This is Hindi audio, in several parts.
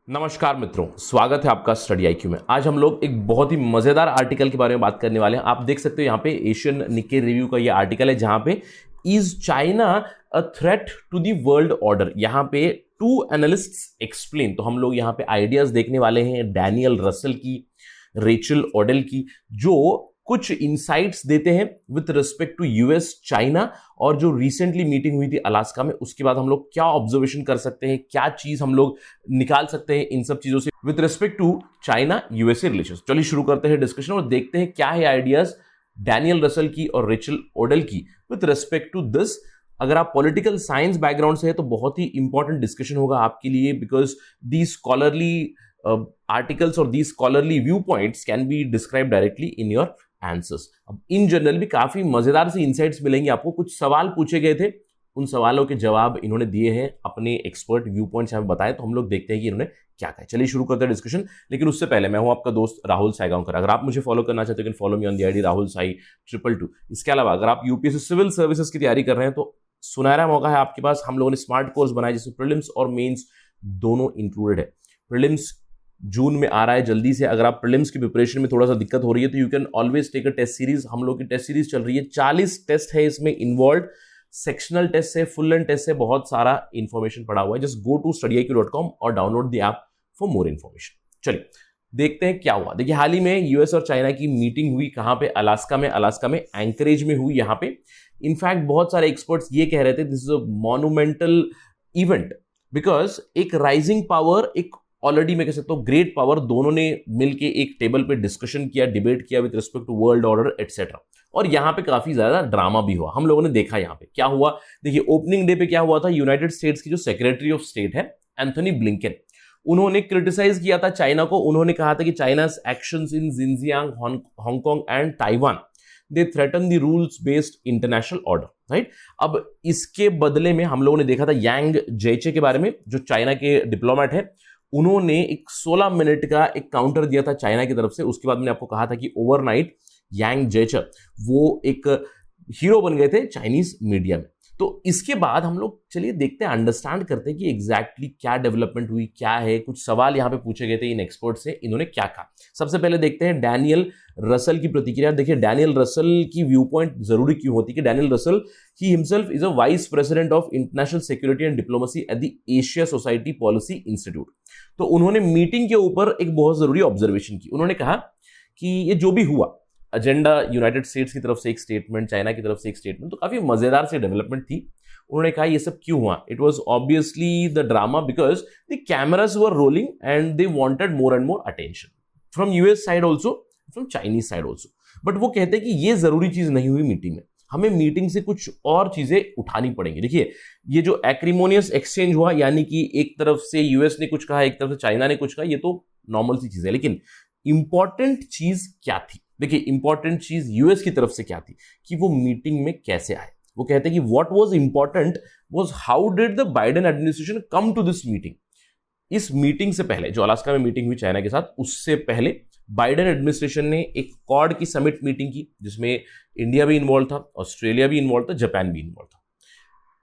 नमस्कार मित्रों, स्वागत है आपका स्टडी आईक्यू में। आज हम लोग एक बहुत ही मजेदार आर्टिकल के बारे में बात करने वाले हैं। आप देख सकते हो यहाँ पे एशियन निक्के रिव्यू का ये आर्टिकल है जहां पे is China a threat to the world order. यहाँ पे टू एनालिस्ट्स एक्सप्लेन। तो हम लोग यहाँ पे आइडियाज देखने वाले हैं डैनियल रसल की, रेचल ओडेल की, जो कुछ इंसाइट्स देते हैं with respect to US China और जो रिसेंटली मीटिंग हुई थी अलास्का में, उसके बाद हम लोग क्या ऑब्जर्वेशन कर सकते हैं, क्या चीज हम लोग निकाल सकते हैं इन सब चीजों से with respect to China USA relations. चलिए शुरू करते हैं डिस्कशन और देखते हैं क्या है आइडियाज डैनियल रसल की और रेचल ओडेल की विथ रिस्पेक्ट टू दिस। अगर आप पॉलिटिकल साइंस बैकग्राउंड से है तो बहुत ही इंपॉर्टेंट डिस्कशन होगा आपके लिए, बिकॉज दी स्कॉलरली आर्टिकल्स और the scholarly view points can be describe directly in your answers. अब इन जनरल भी काफी मजेदार से इंसाइट्स मिलेंगे आपको। कुछ सवाल पूछे गए थे, उन सवालों के जवाब इन्होंने दिए हैं, अपने एक्सपर्ट व्यू पॉइंट्स हमें बताए, तो हम लोग देखते हैं कि इन्होंने क्या कहा। चलिए शुरू करते हैं डिस्कशन। लेकिन उससे पहले मैं हूं आपका दोस्त राहुल साईगांवकर। अगर आप मुझे फॉलो करना चाहते हो can follow me on the ID Rahul Sai 222। इसके अलावा अगर आप यूपीएससी सिविल सर्विसेज की तैयारी कर रहे हैं तो सुनहरा मौका है आपके पास। हम लोगों ने स्मार्ट कोर्स बनाए जिसमें प्रीलिम्स और मेंस दोनों इंक्लूडेड है। प्रीलिम्स जून में आ रहा है जल्दी से। अगर आप प्रीलिम्स की प्रिपरेशन में थोड़ा सा दिक्कत हो रही है तो you can always take a test series. हम लोग की टेस्ट सीरीज चल रही है, 40 टेस्ट है इसमें इन्वॉल्व, सेक्शनल टेस्ट है, फुल एंड टेस्ट है, बहुत सारा इंफॉर्मेशन पड़ा हुआ है। जस्ट गो टू studyIQ.com और download the app for more information. चलिए देखते हैं क्या हुआ। देखिए हाल ही में यूएस और चाइना की मीटिंग हुई, कहां पे? अलास्का में एंकरेज में हुई। यहाँ पे इनफैक्ट बहुत सारे एक्सपर्ट्स ये कह रहे थे this is a monumental event, because एक राइजिंग पावर, एक ऑलरेडी मैं कह सकता हूं ग्रेट पावर, दोनों ने मिलके एक टेबल पे डिस्कशन किया, डिबेट किया with respect to world order etcetera. और यहां पे काफी ज्यादा ड्रामा भी हुआ, हम लोगों ने देखा। यहां पे क्या हुआ, देखिए ओपनिंग डे पे क्या हुआ था, यूनाइटेड स्टेट्स की जो सेक्रेटरी ऑफ स्टेट है एंथनी ब्लिंकन, उन्होंने क्रिटिसाइज किया था चाइना को। उन्होंने कहा था कि China's actions in Jinjiang, Hong Kong and Taiwan they threaten the rules based international order, right. अब इसके बदले में हम लोगों ने देखा था यांग जेचे के बारे में, जो चाइना के डिप्लोमेट है, उन्होंने एक 16 मिनट का एक काउंटर दिया था चाइना की तरफ से। उसके बाद मैंने आपको कहा था कि ओवरनाइट यांग जेचर वो एक हीरो बन गए थे चाइनीज मीडिया में। तो इसके बाद हम लोग चलिए देखते हैं, अंडरस्टैंड करते हैं कि एग्जैक्टली क्या डेवलपमेंट हुई, क्या है। कुछ सवाल यहां पे पूछे गए थे इन एक्सपर्ट से, इन्होंने क्या कहा। सबसे पहले देखते हैं डैनियल रसल की प्रतिक्रिया। देखिए डैनियल रसल की व्यू पॉइंट जरूरी क्यों होती है कि Daniel Russell he himself is a vice president of international security and diplomacy at the Asia society policy institute. तो उन्होंने मीटिंग के ऊपर एक बहुत जरूरी ऑब्जर्वेशन की। उन्होंने कहा कि ये जो भी हुआ, एजेंडा यूनाइटेड स्टेट्स की तरफ से एक स्टेटमेंट, चाइना की तरफ से एक स्टेटमेंट, तो काफी मजेदार से डेवलपमेंट थी। उन्होंने कहा ये सब क्यों हुआ, it was obviously the drama because the cameras were rolling and they wanted more and more attention from US side also, from Chinese side also. But वो कहते हैं कि ये जरूरी चीज नहीं हुई मीटिंग में, हमें मीटिंग से कुछ और चीजें उठानी पड़ेंगी। देखिए ये जो एक्रीमोनियस एक्सचेंज हुआ, यानी कि एक तरफ से यूएस ने कुछ कहा, एक तरफ से चाइना ने कुछ कहा, ये तो नॉर्मल सी चीज है। लेकिन इंपॉर्टेंट चीज क्या थी? देखिए इंपॉर्टेंट चीज यूएस की तरफ से क्या थी कि वो मीटिंग में कैसे आए। वो कहते हैं कि what was important was how did the Biden administration come to this meeting. इस मीटिंग से पहले, जो अलास्का में मीटिंग हुई चाइना के साथ, उससे पहले बाइडेन एडमिनिस्ट्रेशन ने एक क्वाड की समिट मीटिंग की जिसमें इंडिया भी इन्वॉल्व था, ऑस्ट्रेलिया भी इन्वॉल्व था, जापान भी इन्वॉल्व था।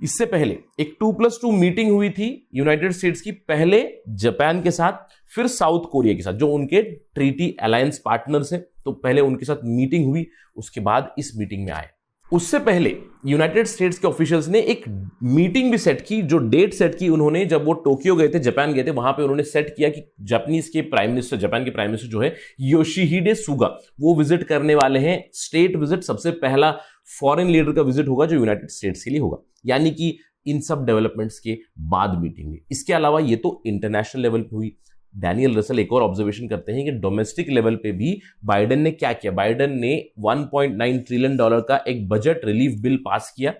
इससे पहले एक 2+2 मीटिंग हुई थी यूनाइटेड स्टेट्स की, पहले जापान के साथ, फिर साउथ कोरिया के साथ, जो उनके ट्रीटी अलायंस पार्टनर्स हैं। तो पहले उनके साथ मीटिंग हुई, उसके बाद इस मीटिंग में आए। उससे पहले यूनाइटेड स्टेट्स के ऑफिशियल्स ने एक मीटिंग भी सेट की, जो डेट सेट की उन्होंने, जब वो टोक्यो गए थे, जापान गए थे, वहां पे उन्होंने सेट किया कि जापान के प्राइम मिनिस्टर जो है योशिहिडे सुगा, वो विजिट करने वाले हैं। स्टेट विजिट, सबसे पहला फॉरेन लीडर का विजिट होगा जो यूनाइटेड स्टेट्स के लिए होगा, यानी कि इन सब डेवलपमेंट्स के बाद मीटिंग हुई। इसके अलावा ये तो इंटरनेशनल लेवल पे हुई। डैनियल रसल एक और ऑब्जर्वेशन करते हैं कि डोमेस्टिक लेवल पे भी बाइडेन ने क्या किया। बाइडेन ने $1.9 ट्रिलियन का एक बजट रिलीफ बिल पास किया,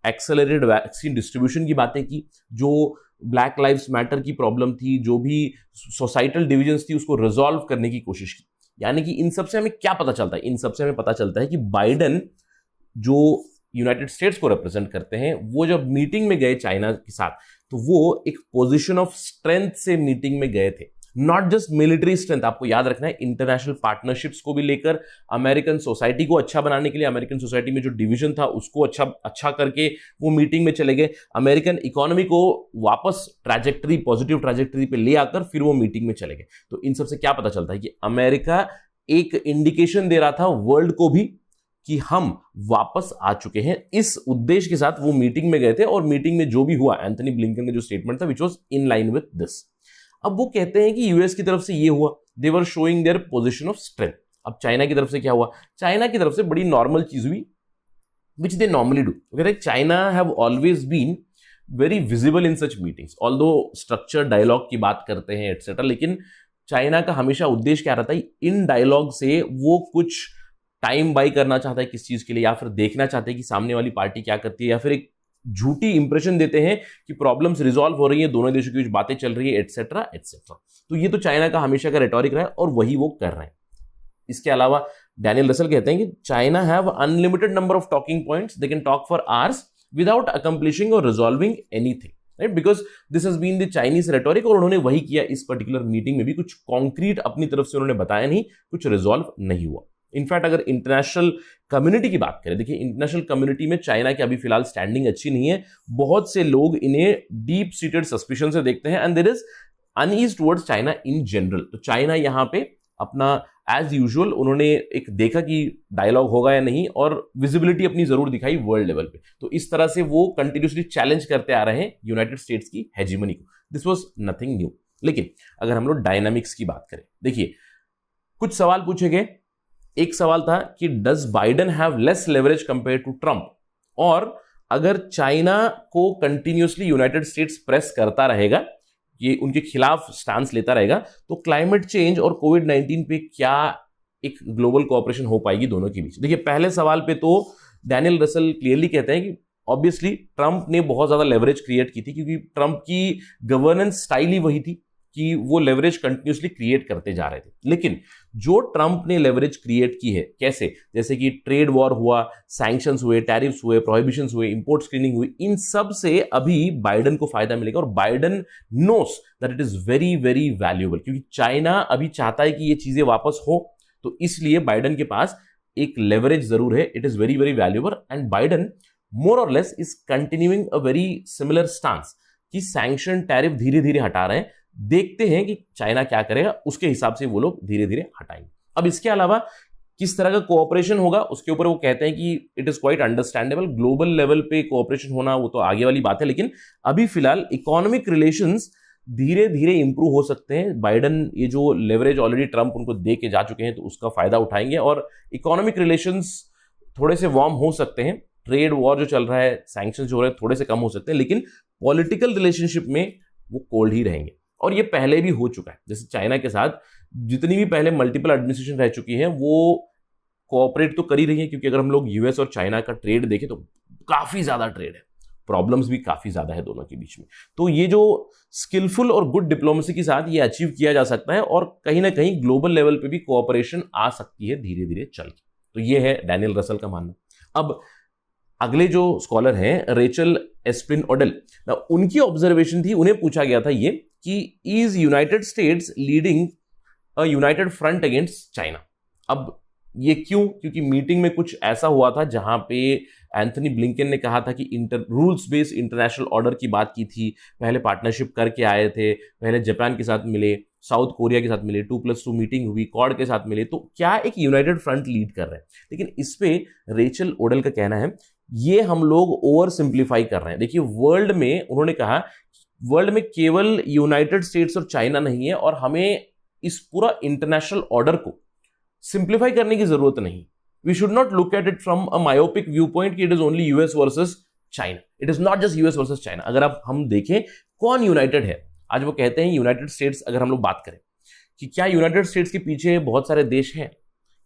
एक्सेलरेटेड वैक्सीन डिस्ट्रीब्यूशन की बातें की, जो ब्लैक लाइव्स मैटर की प्रॉब्लम थी, जो भी सोसाइटल डिविजन्स थी, उसको रिजॉल्व करने की कोशिश की। यानी कि इन सबसे हमें क्या पता चलता है? इन सबसे हमें पता चलता है कि बाइडेन जो यूनाइटेड स्टेट्स को रिप्रेजेंट करते हैं, वो जब मीटिंग में गए चाइना के साथ, तो वो एक पोजीशन ऑफ स्ट्रेंथ से मीटिंग में गए थे। नॉट जस्ट मिलिट्री स्ट्रेंथ, आपको याद रखना है इंटरनेशनल पार्टनरशिप्स को भी लेकर, अमेरिकन सोसाइटी को अच्छा बनाने के लिए, अमेरिकन सोसाइटी में जो डिवीजन था उसको अच्छा करके वो मीटिंग में चले गए, अमेरिकन इकोनॉमी को वापस पॉजिटिव ट्रैजेक्टरी पे ले आकर फिर वो मीटिंग में चले गए। तो इन सबसे क्या पता चलता है कि अमेरिका एक इंडिकेशन दे रहा था वर्ल्ड को भी कि हम वापस आ चुके हैं। इस उद्देश्य के साथ वो मीटिंग में गए थे और मीटिंग में जो भी हुआ, एंथनी ब्लिंकन का जो स्टेटमेंट था which was in line with this. अब वो कहते हैं कि यूएस की तरफ से ये हुआ, they were showing their position of strength. अब चाइना की तरफ से क्या हुआ? चाइना की तरफ से बड़ी नॉर्मल चीज हुई विच दे नॉर्मली डू। कहते हैं China have always been very visible in such meetings, although structure dialogue की बात करते हैं एटसेट्रा, लेकिन चाइना का हमेशा उद्देश्य क्या रहता है? इन डायलॉग से वो कुछ टाइम बाई करना चाहता है किस चीज के लिए, या फिर देखना चाहते हैं कि सामने वाली पार्टी क्या करती है, या फिर एक झूठी इंप्रेशन देते हैं कि प्रॉब्लम्स रिजॉल्व हो रही है, दोनों देशों की कुछ बातें चल रही है एटसेट्रा एटसेट्रा। तो ये तो चाइना का हमेशा का रेटोरिक रहा है और वही वो कर रहे हैं। इसके अलावा डैनियल रसल कहते हैं कि China have unlimited number of talking points, they can talk for hours without accomplishing और resolving anything, right? Because this has been the Chinese rhetoric, और उन्होंने वही किया इस पर्टिकुलर मीटिंग में भी। कुछ कॉन्क्रीट अपनी तरफ से उन्होंने बताया नहीं, कुछ रिजॉल्व नहीं हुआ। इनफैक्ट अगर इंटरनेशनल कम्युनिटी की बात करें, देखिए इंटरनेशनल कम्युनिटी में चाइना की अभी फिलहाल स्टैंडिंग अच्छी नहीं है। बहुत से लोग इन्हें डीप सीटेड सस्पिशन से देखते हैं and there is unease towards China in general. तो चाइना यहां पे अपना एज यूजुअल उन्होंने एक देखा कि डायलॉग होगा या नहीं, और विजिबिलिटी अपनी जरूर दिखाई वर्ल्ड लेवल पे। तो इस तरह से वो कंटिन्यूसली चैलेंज करते आ रहे हैं यूनाइटेड स्टेट्स की हेजीमनी को। This was nothing new. लेकिन अगर हम लोग डायनामिक्स की बात करें, देखिए कुछ सवाल पूछे गए। एक सवाल था कि does Biden have less leverage compare to Trump, और अगर चाइना को कंटिन्यूसली यूनाइटेड स्टेट्स प्रेस करता रहेगा, ये उनके खिलाफ स्टांस लेता रहेगा, तो क्लाइमेट चेंज और कोविड-19 पे क्या एक ग्लोबल कोऑपरेशन हो पाएगी दोनों के बीच? देखिए पहले सवाल पे तो डैनियल रसल क्लियरली कहते हैं कि ऑब्वियसली ट्रंप ने बहुत ज्यादा लेवरेज क्रिएट की थी, क्योंकि ट्रंप की गवर्नेंस स्टाइल ही वही थी कि वो लेवरेज कंटिन्यूसली क्रिएट करते जा रहे थे। लेकिन जो ट्रंप ने लेवरेज क्रिएट की है, कैसे? जैसे कि ट्रेड वॉर हुआ, सैंक्शंस हुए, टैरिफ्स हुए, प्रोहिबिशंस हुए, इंपोर्ट स्क्रीनिंग हुई, इन सब से अभी बाइडेन को फायदा मिलेगा। और Biden knows that it is very very valuable, क्योंकि चाइना अभी चाहता है कि ये चीजें वापस हो, तो इसलिए बाइडेन के पास एक लेवरेज जरूर है। It is very very valuable and Biden more और less is continuing a very similar stance कि सैंक्शन टैरिफ धीरे धीरे हटा रहे हैं, देखते हैं कि चाइना क्या करेगा, उसके हिसाब से वो लोग धीरे धीरे हटाएंगे। अब इसके अलावा किस तरह का कोऑपरेशन होगा उसके ऊपर वो कहते हैं कि it is quite understandable. Global level पे कोऑपरेशन होना वो तो आगे वाली बात है, लेकिन अभी फिलहाल इकोनॉमिक रिलेशंस धीरे धीरे इंप्रूव हो सकते हैं। बाइडेन ये जो लेवरेज ऑलरेडी ट्रंप उनको दे के जा चुके हैं, तो उसका फायदा उठाएंगे और इकोनॉमिक रिलेशंस थोड़े से वार्म हो सकते हैं। ट्रेड वॉर जो चल रहा है, सैंक्शन जो हो रहे हैं, थोड़े से कम हो सकते हैं, लेकिन पॉलिटिकल रिलेशनशिप में वो कोल्ड ही रहेंगे। और ये पहले भी हो चुका है, जैसे चाइना के साथ जितनी भी पहले मल्टीपल एडमिनिस्ट्रेशन रह चुकी है वो कोऑपरेट तो कर ही रही है, क्योंकि अगर हम लोग यूएस और चाइना का ट्रेड देखें तो काफी ज्यादा ट्रेड है, प्रॉब्लम्स भी काफी ज्यादा है दोनों के बीच में। तो ये जो स्किलफुल और गुड डिप्लोमेसी के साथ ये अचीव किया जा सकता है, और कहीं ना कहीं ग्लोबल लेवल पे भी कोऑपरेशन आ सकती है धीरे धीरे चल के। तो ये है डैनियल रसल का मानना। अब अगले जो स्कॉलर हैं रेचल एस्प्लिन ओडेल, उनकी ऑब्जर्वेशन थी, उन्हें पूछा गया था ये कि is United states leading a United front against China. अब ये क्यों? क्योंकि मीटिंग में कुछ ऐसा हुआ था जहां पे एंथनी ब्लिंकन ने कहा था कि रूल्स बेस्ड इंटरनेशनल ऑर्डर की बात की थी, पहले पार्टनरशिप करके आए थे, पहले जापान के साथ मिले, साउथ कोरिया के साथ मिले, 2+2 मीटिंग हुई, क्वाड के साथ मिले, तो क्या एक यूनाइटेड फ्रंट लीड कर रहे हैं? लेकिन इस पे रेचल ओडेल का कहना है ये हम लोग ओवर सिंप्लीफाई कर रहे हैं। देखिए वर्ल्ड में, उन्होंने कहा वर्ल्ड में केवल यूनाइटेड स्टेट्स और चाइना नहीं है, और हमें इस पूरा इंटरनेशनल ऑर्डर को सिंप्लीफाई करने की जरूरत नहीं। We should not look at it from a myopic view point कि it is only US versus China. It is not just US versus China. अगर आप हम देखें कौन यूनाइटेड है, आज वो कहते हैं यूनाइटेड स्टेट्स। अगर हम लोग बात करें कि क्या यूनाइटेड स्टेट्स के पीछे बहुत सारे देश हैं,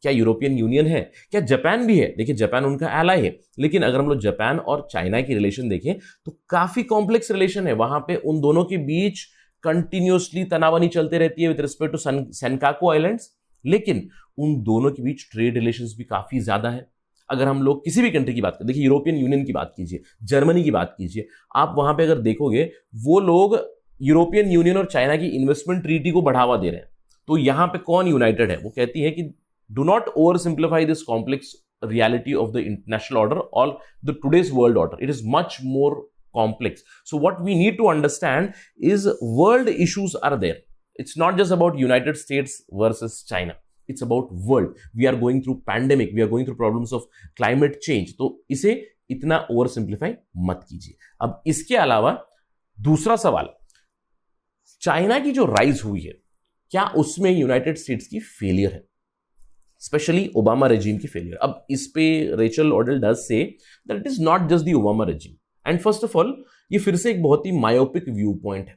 क्या यूरोपियन यूनियन है, क्या जापान भी है? देखिए जापान उनका एलाय है, लेकिन अगर हम लोग जापान और चाइना की रिलेशन देखें तो काफी कॉम्प्लेक्स रिलेशन है। वहां पे उन दोनों के बीच कंटिन्यूसली तनावनी चलती रहती है with respect to Senkaku islands, लेकिन उन दोनों के बीच ट्रेड रिलेशंस भी काफी ज्यादा है। अगर हम लोग किसी भी कंट्री की बात करें, देखिए यूरोपियन यूनियन की बात कीजिए, जर्मनी की बात कीजिए, आप वहां पे अगर देखोगे वो लोग यूरोपियन यूनियन और चाइना की इन्वेस्टमेंट ट्रीटी को बढ़ावा दे रहे हैं। तो यहां पे कौन यूनाइटेड है? वो कहती है कि do not over simplify this complex reality of the international order or the today's world order. It is much more complex. So what we need to understand is world issues are there. It's not just about United States versus China. It's about world. We are going through pandemic. We are going through problems of climate change. तो इसे इतना ओवर सिंप्लीफाई मत कीजिए। अब इसके अलावा दूसरा सवाल, चाइना की जो राइज हुई है, क्या उसमें यूनाइटेड स्टेट्स की फेलियर है? स्पेशली ओबामा रेजिम की फेलियर। अब इस पे Rachel O'Dell does say that it is not just the Obama regime. And first of all ये फिर से एक बहुत ही मायोपिक व्यू पॉइंट है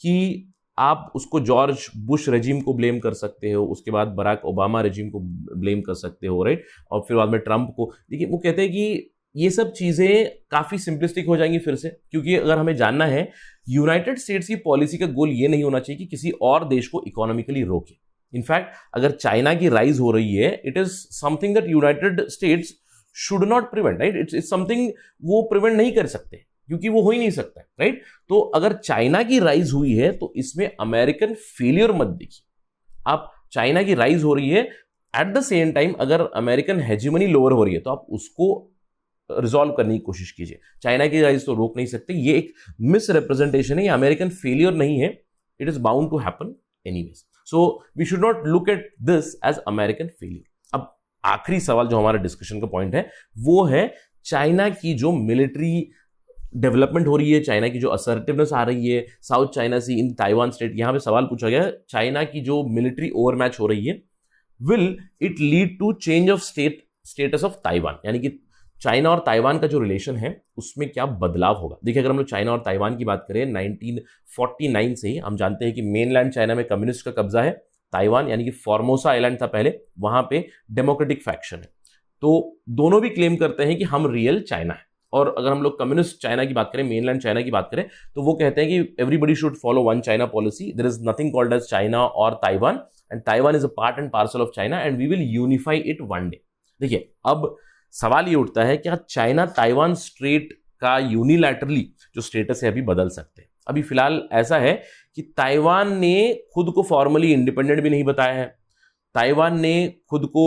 कि आप उसको जॉर्ज बुश रेजिम को ब्लेम कर सकते हो, उसके बाद बराक ओबामा रेजिम को ब्लेम कर सकते हो, राइट, और फिर बाद में ट्रंप को। देखिए वो कहते हैं कि ये सब चीजें काफी सिंपलिस्टिक हो जाएंगी फिर से, क्योंकि अगर हमें जानना है यूनाइटेड स्टेट्स की पॉलिसी का गोल ये नहीं होना चाहिए कि किसी और देश को इकोनॉमिकली रोके। इनफैक्ट अगर चाइना की राइज हो रही है, it is something that United states should not prevent, right, it's something वो प्रिवेंट नहीं कर सकते क्योंकि वो हो ही नहीं सकता, राइट। तो अगर चाइना की राइज हुई है तो इसमें अमेरिकन फेलियर मत देखिए। आप चाइना की राइज हो रही है, एट द सेम टाइम अगर अमेरिकन हेजिमनी लोअर हो रही है तो आप उसको रिजॉल्व करने की कोशिश कीजिए। चाइना की राइज तो रोक नहीं सकते, ये एक मिस रिप्रेजेंटेशन है, ये अमेरिकन फेलियर नहीं है, it is bound to happen anyways. So we should not look at this as American failure. अब आखिरी सवाल जो हमारा डिस्कशन का पॉइंट है वो है चाइना की जो मिलिट्री डेवलपमेंट हो रही है, चाइना की जो असर्टिवनेस आ रही है South China Sea in Taiwan state. यहां पे सवाल पूछा गया, चाइना की जो मिलिट्री ओवरमैच हो रही है, will it lead to change of status of Taiwan, यानी कि चाइना और ताइवान का जो रिलेशन है उसमें क्या बदलाव होगा। देखिए अगर हम लोग चाइना और ताइवान की बात करें 1949 से ही हम जानते हैं कि मेनलैंड चाइना में कम्युनिस्ट का कब्जा है, ताइवान यानी कि फॉर्मोसा आइलैंड था पहले, वहां पे डेमोक्रेटिक फैक्शन है। तो दोनों भी क्लेम करते हैं कि हम रियल चाइना है। और अगर हम लोग कम्युनिस्ट चाइना की बात करें, मेनलैंड चाइना की बात करें, तो वो कहते हैं कि everybody should follow one China policy, there is nothing called as China और Taiwan, and Taiwan is a part and parcel of China and we will unify it one day. देखिए अब सवाल ये उठता है क्या चाइना ताइवान स्ट्रेट का यूनिलैटरली जो स्टेटस है अभी बदल सकते हैं? अभी फिलहाल ऐसा है कि ताइवान ने खुद को फॉर्मली इंडिपेंडेंट भी नहीं बताया है, ताइवान ने खुद को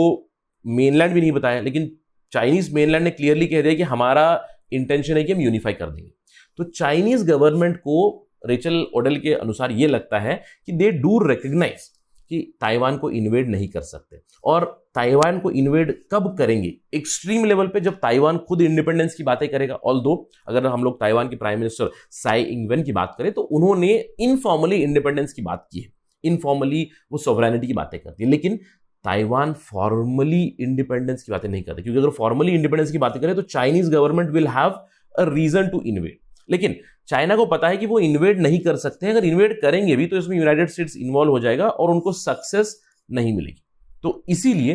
मेनलैंड भी नहीं बताया, लेकिन चाइनीज मेनलैंड ने क्लियरली कह दिया कि हमारा इंटेंशन है कि हम यूनिफाई कर देंगे। तो चाइनीज गवर्नमेंट को रेचल ओडेल के अनुसार यह लगता है कि दे डू रिकॉग्नाइज कि ताइवान को इन्वेड नहीं कर सकते, और ताइवान को इन्वेड कब करेंगे? एक्सट्रीम लेवल पे जब ताइवान खुद इंडिपेंडेंस की बातें करेगा। ऑल्दो अगर हम लोग ताइवान के प्राइम मिनिस्टर साई इंगवेन की बात करें तो उन्होंने इनफॉर्मली इंडिपेंडेंस की बात की है, इनफॉर्मली वो सॉवरेनिटी की बातें करती है, लेकिन ताइवान फॉर्मली इंडिपेंडेंस की बातें नहीं करते, क्योंकि अगर फॉर्मली इंडिपेंडेंस की बातें करें तो Chinese government will have a reason to invade. लेकिन चाइना को पता है कि वो इन्वेड नहीं कर सकते हैं, अगर इन्वेड करेंगे भी तो इसमें यूनाइटेड स्टेट्स इन्वॉल्व हो जाएगा और उनको सक्सेस नहीं मिलेगी। तो इसीलिए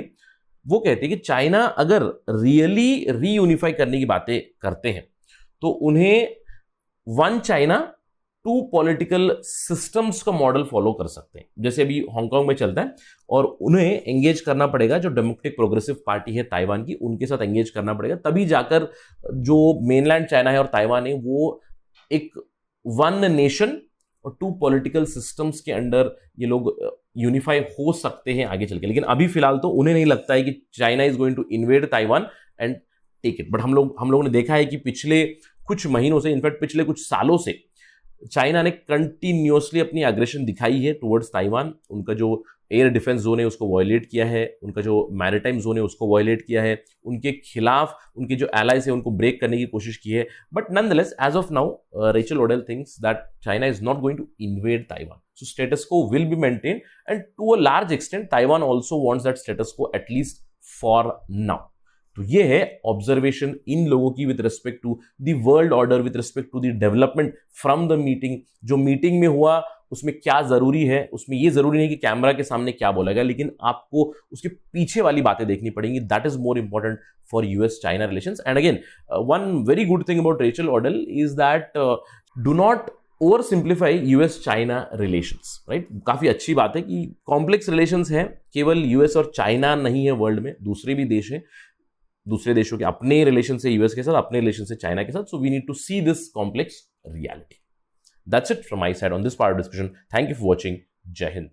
वो कहते हैं कि चाइना अगर रियली रीयूनिफाई करने की बातें करते हैं तो उन्हें one China two political systems का मॉडल फॉलो कर सकते हैं, जैसे अभी हांगकांग में चलता है, और उन्हें एंगेज करना पड़ेगा जो डेमोक्रेटिक प्रोग्रेसिव पार्टी है ताइवान की, उनके साथ एंगेज करना पड़ेगा, तभी जाकर जो मेनलैंड चाइना है और ताइवान है वो एक वन नेशन और टू पॉलिटिकल सिस्टम्स के अंडर ये लोग यूनिफाई हो सकते हैं आगे चल के। लेकिन अभी फिलहाल तो उन्हें नहीं लगता है कि China is going to invade Taiwan and take it. But हम लोगों ने देखा है कि पिछले कुछ महीनों से, इनफैक्ट पिछले कुछ सालों से चाइना ने कंटिन्यूअसली अपनी एग्रेशन दिखाई है टुवर्ड्स ताइवान। उनका जो एयर डिफेंस जोन है उसको वायलेट किया है, उनका जो मैरिटाइम जोन है उसको वायलेट किया है, उनके खिलाफ उनके जो एलाइज है उनको ब्रेक करने की कोशिश की है। But nonetheless as of now Rachel Odell thinks that China is not going to invade Taiwan, so status quo will be maintain and to a large extent Taiwan also wants that status quo at least for now. तो ये है ऑब्जर्वेशन इन लोगों की with respect to the world order, with respect to the development from the meeting. जो मीटिंग में हुआ उसमें क्या जरूरी है, उसमें ये जरूरी नहीं कि कैमरा के सामने क्या बोला गया, लेकिन आपको उसके पीछे वाली बातें देखनी पड़ेंगी। That is more important for US China relations. And again one very good thing about Rachel O'Dell is that do not over simplify US China relations, right. काफी अच्छी बात है कि कॉम्प्लेक्स रिलेशंस है, केवल यूएस और चाइना नहीं है, वर्ल्ड में दूसरे भी देश हैं, दूसरे देशों के अपने रिलेशन से यूएस के साथ, अपने रिलेशन से चाइना के साथ। So we need to see this complex reality. That's it from my side on this part of discussion. Thank you for watching. जय हिंद.